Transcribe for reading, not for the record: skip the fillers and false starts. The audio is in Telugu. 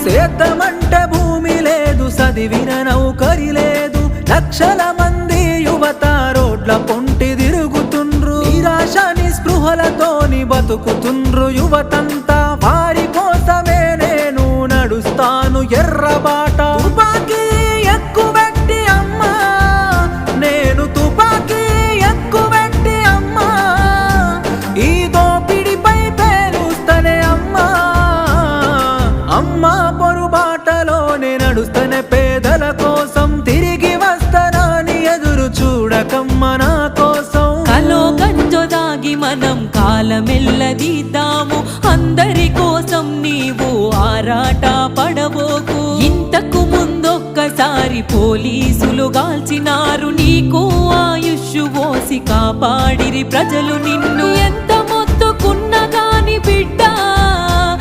సేద్యమంటే భూమి లేదు, చదివిన నౌకరి లేదు, లక్షల మంది యువత రోడ్ల పొంటి తిరుగుతుండ్రు, నిరాశ నిస్పృహలతోని బతుకుతుండ్రు యువతంతా. వారి కోసమే నేను నడుస్తాను ఎర్రబాట. తుపాకీ ఎక్కుబెట్టి అమ్మా, నేను తుపాకీ ఎక్కుబెట్టి అమ్మా, ఈ దోపిడిపై పేలుస్తనే అమ్మా. అమ్మా పొరుబాటలోనే నడుస్తనే పేదల కోసం, తిరిగి వస్తానని ఎదురు చూడకమ్మ నా కోసం. కలో గంజో దాగి మనం కాలమెల్లదీద్దాము, అందరి కోసం నీవు ఆరాట పడబోకు. ఇంతకు ముందొక్కసారి పోలీసులు గాల్చినారు, నీకు ఆయుష్ పోసి కాపాడిరి ప్రజలు నిన్ను. ఎంత